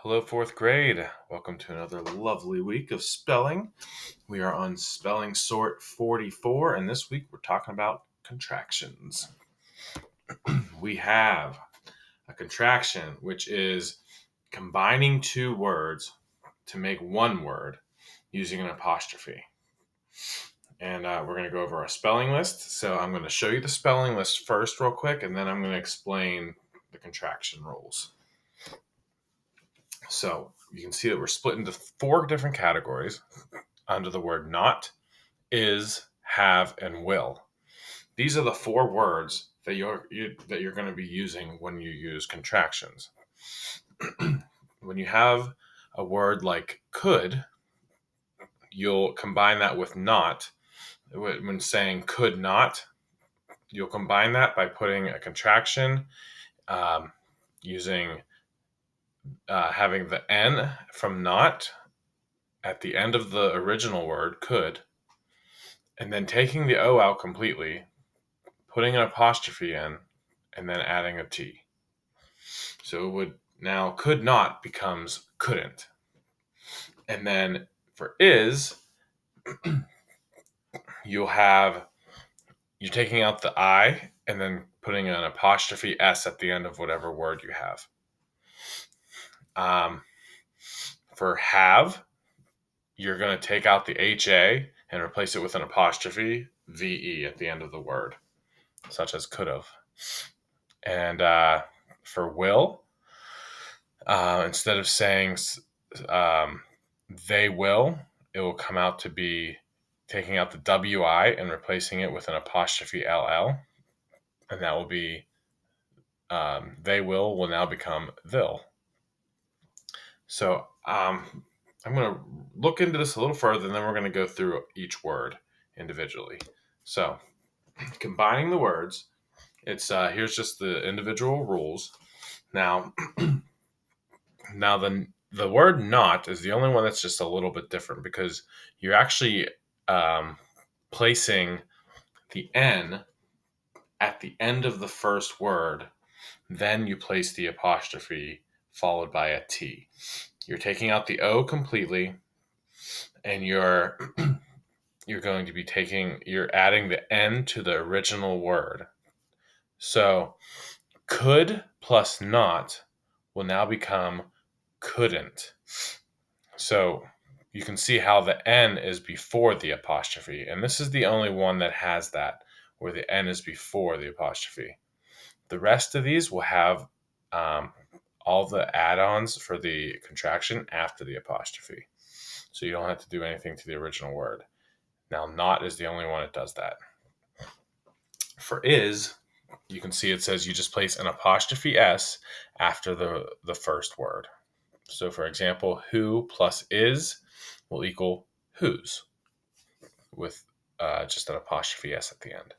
Hello, fourth grade. Welcome to another lovely week of spelling. We are on Spelling Sort 44, and this week we're talking about contractions. We have a contraction, which is combining two words to make one word using an apostrophe. And we're going to go over our spelling list. So I'm going to show you the spelling list first, real quick, and then I'm going to explain the contraction rules. So you can see that we're split into four different categories under the word not, is, have, and will. These are the four words that you're going to be using when you use contractions. When you have a word like could, you'll combine that with not. When saying could not, you'll combine that by putting a contraction, using having the N from not at the end of the original word, could, and then taking the O out completely, putting an apostrophe in, and then adding a T. So it would now could not becomes couldn't. And then for is, you're taking out the I and then putting an apostrophe S at the end of whatever word you have. For have, you're going to take out the HA and replace it with an apostrophe VE at the end of the word, such as could have. And for will, instead of saying they will, it will come out to be taking out the WI and replacing it with an apostrophe LL. And that will be they will now become they'll. So I'm going to look into this a little further, and then we're going to go through each word individually. So combining the words, it's here's just the individual rules. Now the word not is the only one that's just a little bit different, because you're actually placing the N at the end of the first word, then you place the apostrophe followed by a T. You're taking out the O completely, and you're going to be you're adding the N to the original word. So could plus not will now become couldn't. So you can see how the N is before the apostrophe, and this is the only one that has that, where the N is before the apostrophe. The rest of these will have all the add-ons for the contraction after the apostrophe. So you don't have to do anything to the original word. Now, not is the only one that does that. For is, you can see it says you just place an apostrophe S after the first word. So for example, who plus is will equal whose, with just an apostrophe S at the end.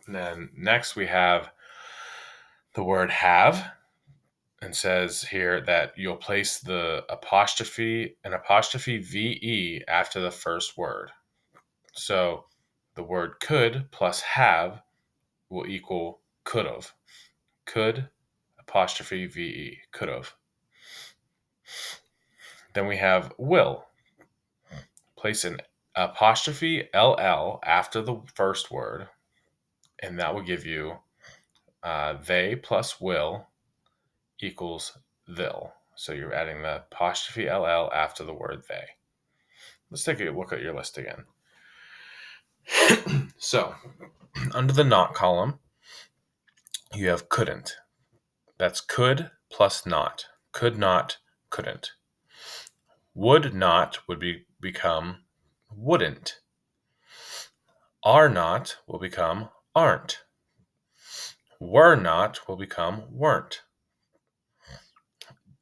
And then next we have the word have, and says here that you'll place an apostrophe VE after the first word. So the word could plus have will equal could've. Could apostrophe VE, could've. Then we have will. Place an apostrophe LL after the first word, and that will give you they plus will equals they'll. So you're adding the apostrophe LL after the word they. Let's take a look at your list again. So under the not column, you have couldn't. That's could plus not. Could not, couldn't. Would not would become wouldn't. Are not will become aren't. Were not will become weren't.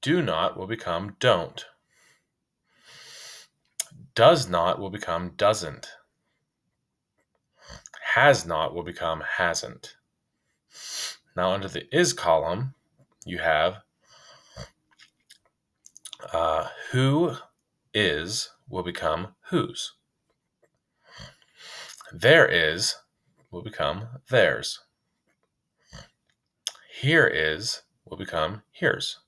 Do not will become don't. Does not will become doesn't. Has not will become hasn't. Now under the is column, you have who is will become whose. There is will become theirs. Here is will become here's.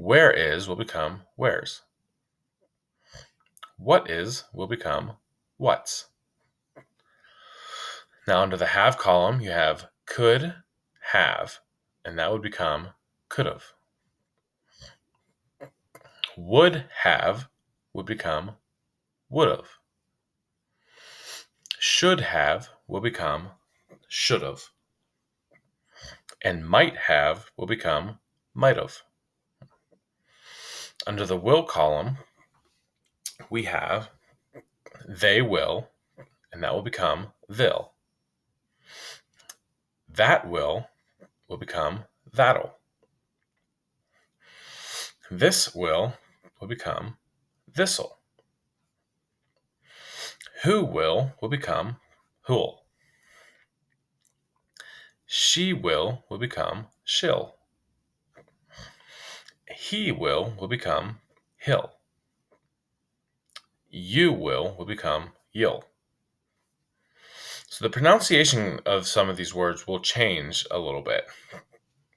Where is will become where's. What is will become what's. Now under the have column, you have could, have, and that would become could've. Would have would become would've. Should have will become should've. And might have will become might've. Under the will column, we have they will, and that will become they'll. That will become that'll. This will become this'll. Who will become who'll. She will become she'll. He will become he'll. You will become you'll. So the pronunciation of some of these words will change a little bit.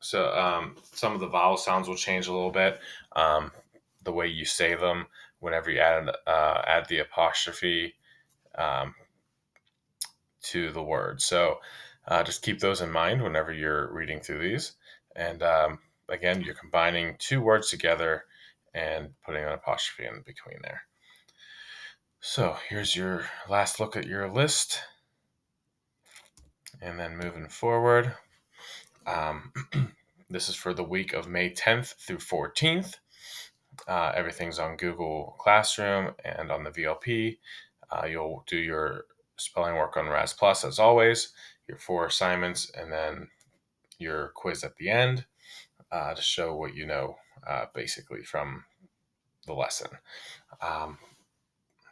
So some of the vowel sounds will change a little bit. The way you say them whenever you add the apostrophe to the word. So just keep those in mind whenever you're reading through these. And again, you're combining two words together and putting an apostrophe in between there. So here's your last look at your list. And then moving forward, this is for the week of May 10th through 14th. Everything's on Google Classroom and on the VLP. You'll do your spelling work on Raz Plus as always, your 4 assignments, and then your quiz at the end to show what you know basically from the lesson.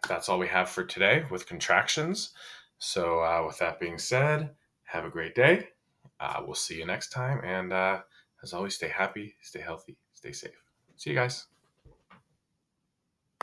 That's all we have for today with contractions. So with that being said, have a great day. We'll see you next time. And as always, stay happy, stay healthy, stay safe. See you guys.